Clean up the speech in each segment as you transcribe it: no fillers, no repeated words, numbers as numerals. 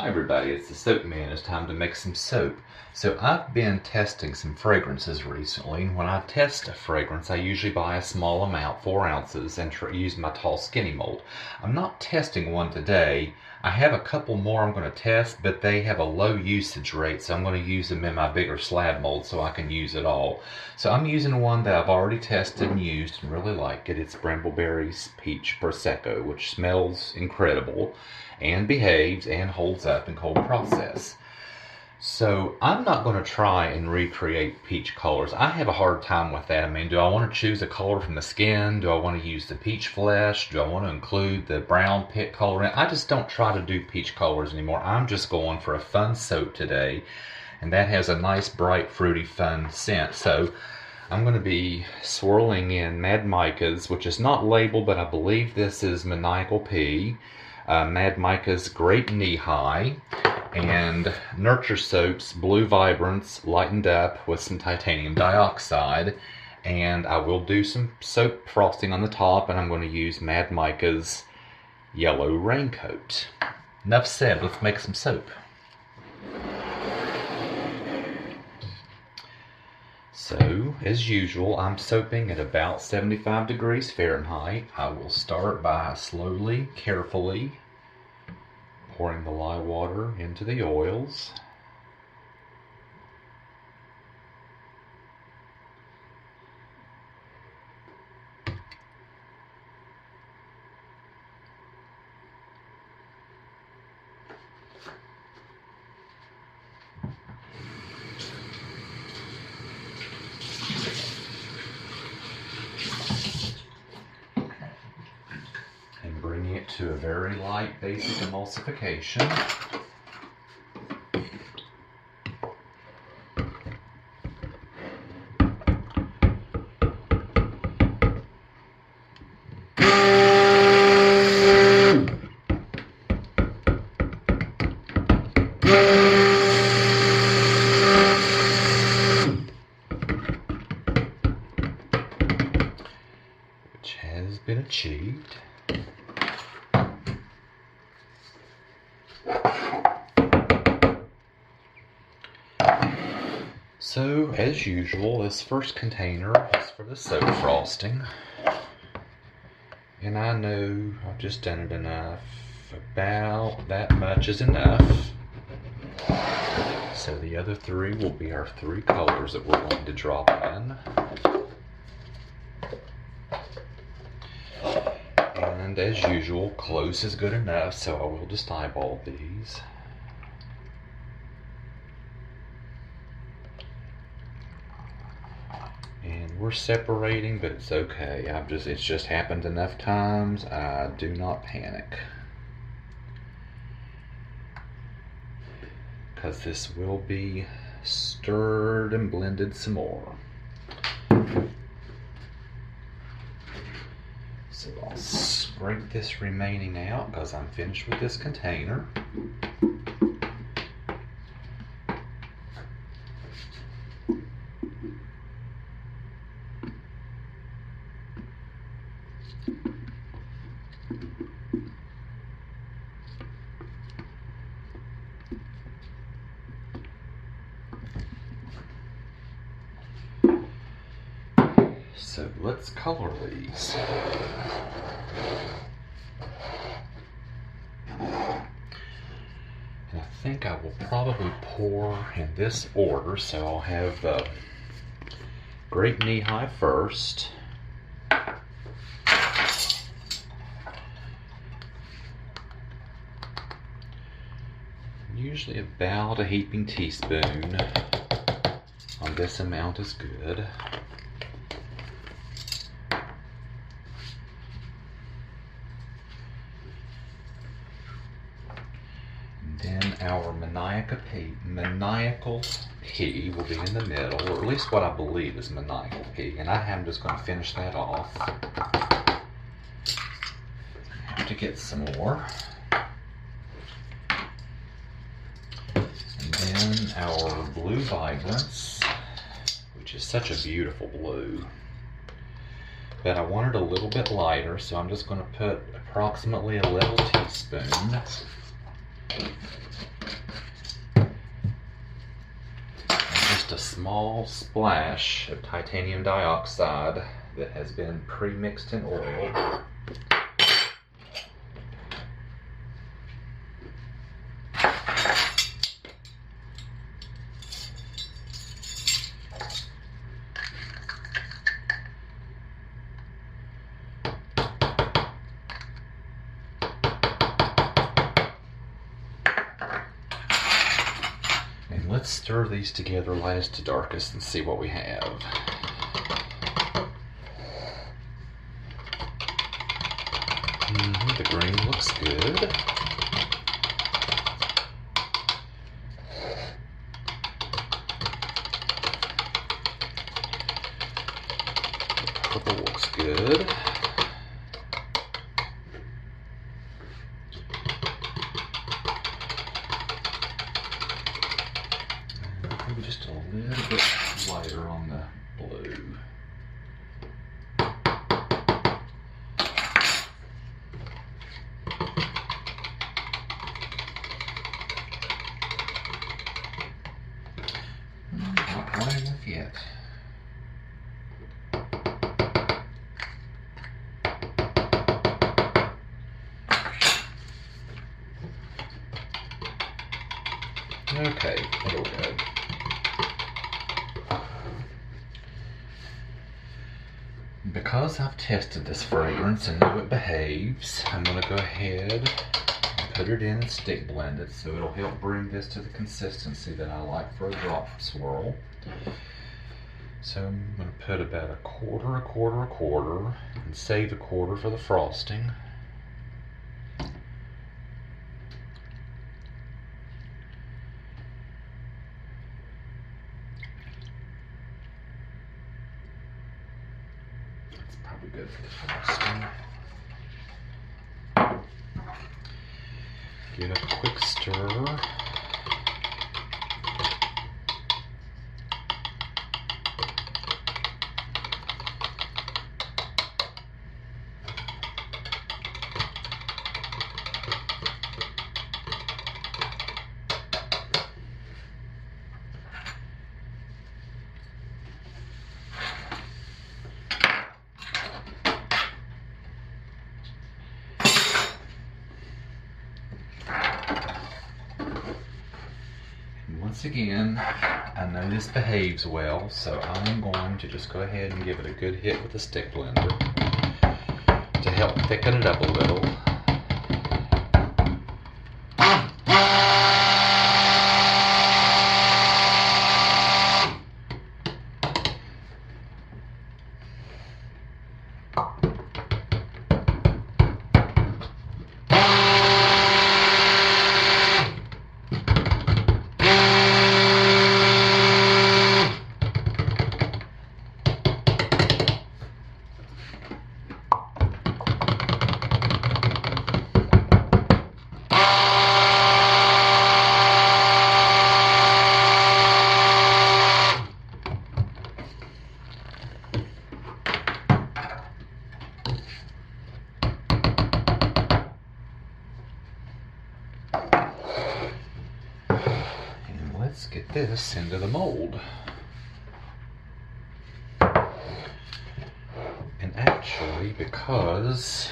Hi everybody, it's the Soap Man. It's time to make some soap. So I've been testing some fragrances recently. When I test a fragrance, I usually buy a small amount, 4 ounces, and use my tall skinny mold. I'm not testing one today. I have a couple more I'm going to test, but they have a low usage rate, so I'm going to use them in my bigger slab mold so I can use it all. So I'm using one that I've already tested and used and really like it. It's Brambleberries Peach Prosecco, which smells incredible and behaves and holds up in cold process. So I'm not going to try and recreate peach colors. I have a hard time with that. I mean, do I want to choose a color from the skin? Do I want to use the peach flesh? Do I want to include the brown pit color? I just don't try to do peach colors anymore. I'm just going for a fun soap today, and that has a nice bright fruity fun scent. So I'm going to be swirling in Mad Mica's, which is not labeled, but I believe this is Maniacal Pea, Mad Mica's Grape Knee High, and Nurture Soap's Blue Vibrance lightened up with some titanium dioxide. And I will do some soap frosting on the top, and I'm going to use Mad Mica's Yellow Raincoat. Enough said, let's make some soap. So, as usual, I'm soaping at about 75 degrees Fahrenheit. I will start by slowly, carefully pouring the lye water into the oils. Bringing it to a very light basic emulsification. Which has been achieved. So, as usual, this first container is for the soap frosting. And I know I've just done it enough. About that much is enough. So the other 3 will be our 3 colors that we're going to drop in. And as usual, close is good enough, so I will just eyeball these. And we're separating, but it's okay. It's just happened enough times. I do not panic, because this will be stirred and blended some more. So I'll scrape this remaining out because I'm finished with this container. So let's color these. And I think I will probably pour in this order. So I'll have Grape Knee High first. Usually about a heaping teaspoon on this amount is good. Then our maniacal pea will be in the middle, or at least what I believe is maniacal pea, and I am just going to finish that off. I have to get some more. And then our Blue Vibrance, which is such a beautiful blue. But I want it a little bit lighter, so I'm just going to put approximately a level teaspoon. small splash of titanium dioxide that has been pre-mixed in oil. And let's stir these together lightest to darkest and see what we have. The green looks good. The purple looks good. Maybe just a little bit lighter on the blue. Not quite enough yet. Okay, that'll go. Because I've tested this fragrance and know it behaves, I'm going to go ahead and put it in and stick blend it, so it'll help bring this to the consistency that I like for a drop swirl. So I'm going to put about a quarter, and save a quarter for the frosting. Probably good for the frosting. Give it a quick stir. Once again, I know this behaves well, so I'm going to just go ahead and give it a good hit with the stick blender to help thicken it up a little. Let's get this into the mold. And actually, because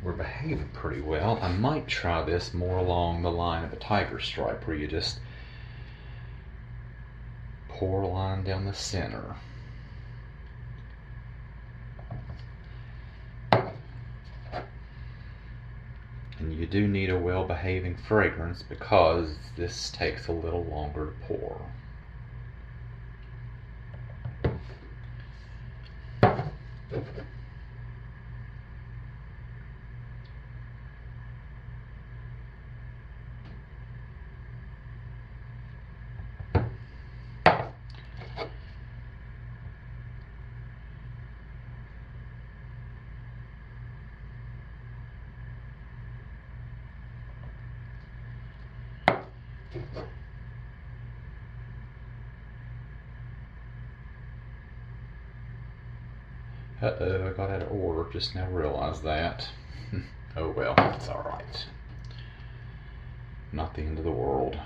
we're behaving pretty well, I might try this more along the line of a tiger stripe, where you just pour a line down the center. And you do need a well-behaving fragrance because this takes a little longer to pour. Uh-oh, I got out of order, just now realized that. Oh well, it's alright. Not the end of the world.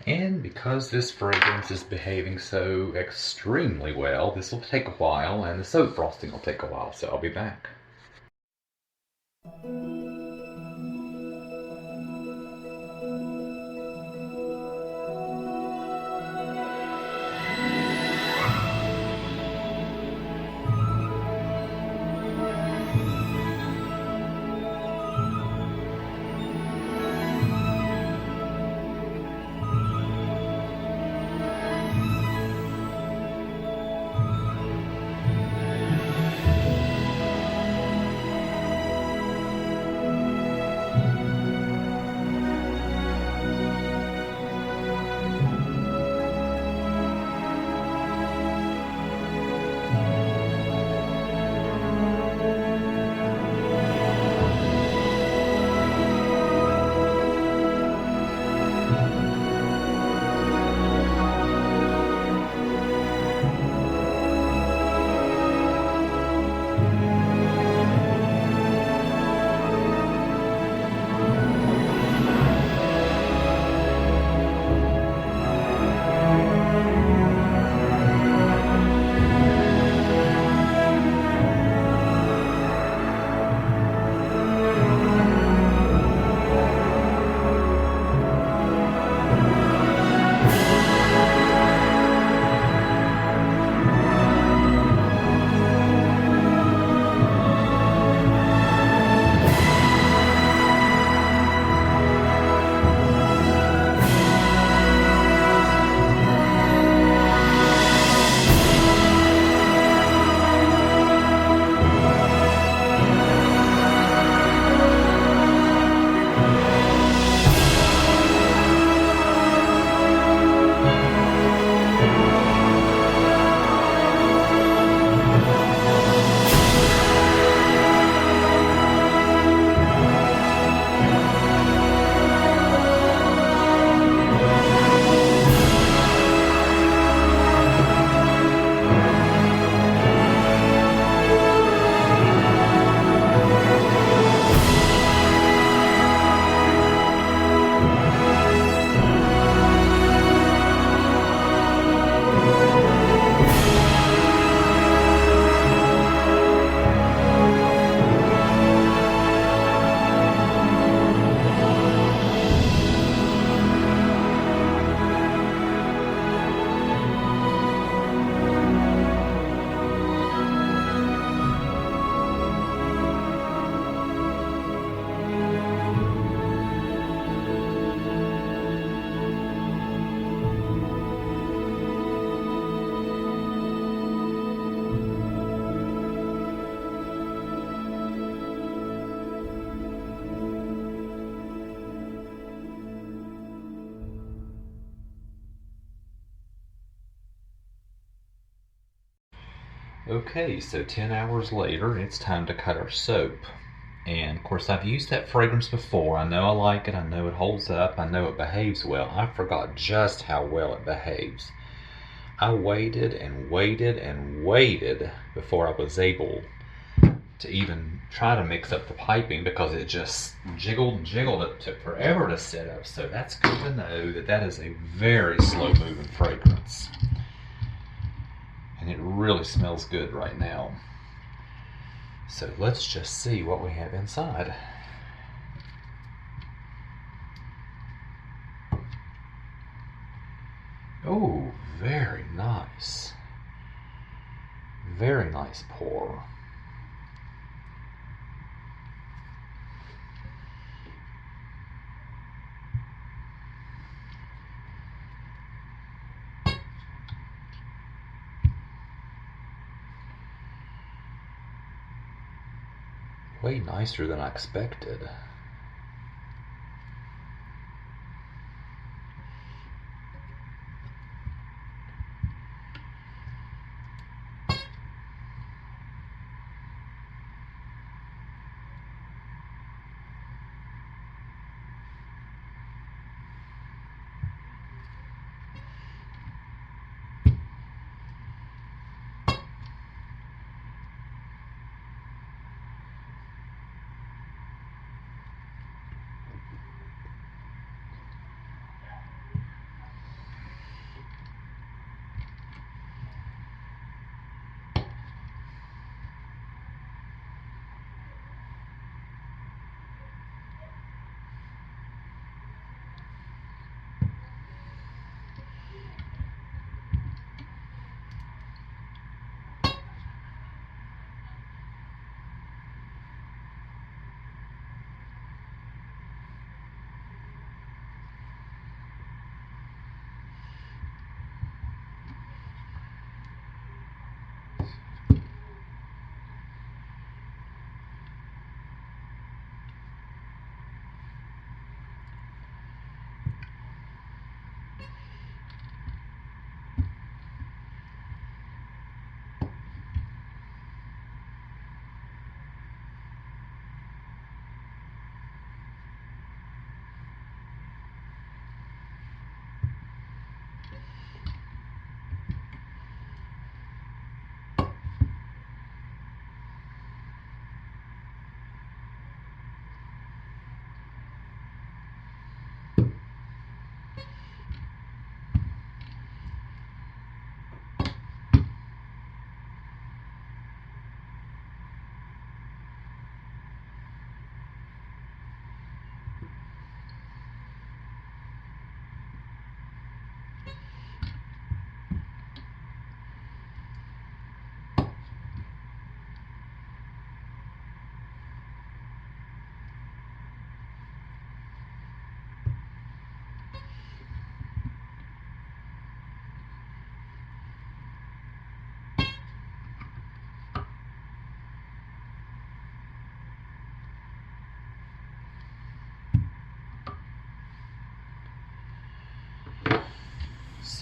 And because this fragrance is behaving so extremely well, this will take a while and the soap frosting will take a while, so I'll be back. Okay, so 10 hours later, it's time to cut our soap. And of course, I've used that fragrance before. I know I like it, I know it holds up, I know it behaves well. I forgot just how well it behaves. I waited and waited and waited before I was able to even try to mix up the piping because it just jiggled and jiggled. It took forever to set up, so that's good to know that that is a very slow moving fragrance. And it really smells good right now. So let's just see what we have inside. Oh, very nice. Very nice pour. Way nicer than I expected.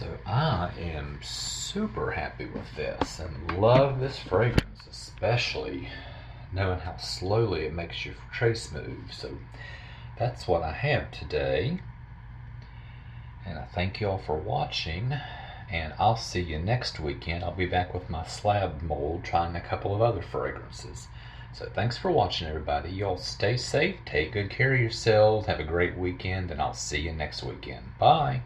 So I am super happy with this and love this fragrance, especially knowing how slowly it makes your tray smooth. So that's what I have today. And I thank you all for watching. And I'll see you next weekend. I'll be back with my slab mold trying a couple of other fragrances. So thanks for watching, everybody. Y'all stay safe, take good care of yourselves, have a great weekend, and I'll see you next weekend. Bye.